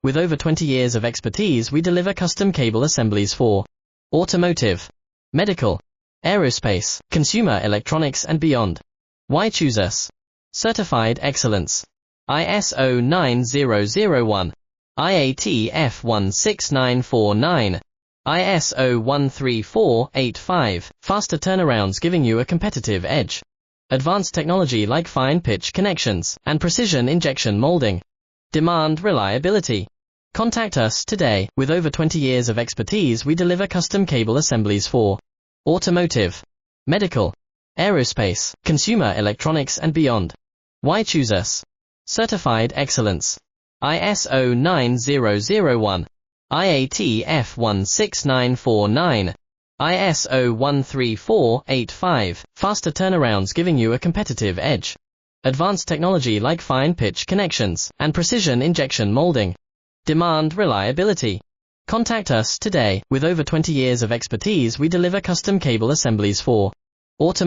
with over 20 years of expertise, we deliver custom cable assemblies for automotive, medical, aerospace, consumer electronics and beyond. Why choose us? Certified excellence. ISO 9001, IAT F16949, ISO 13485, faster turnarounds giving you a competitive edge. Advanced technology like fine pitch connections and precision injection molding. Demand reliability. Contact us today. With over 20 years of expertise, we deliver custom cable assemblies for automotive, medical, aerospace, consumer electronics and beyond. Why choose us? Certified excellence. ISO 9001, IAT F16949, ISO 13485, faster turnarounds giving you a competitive edge. Advanced technology like fine pitch connections and precision injection molding. Demand reliability. Contact us today. With over 20 years of expertise, we deliver custom cable assemblies for automotive.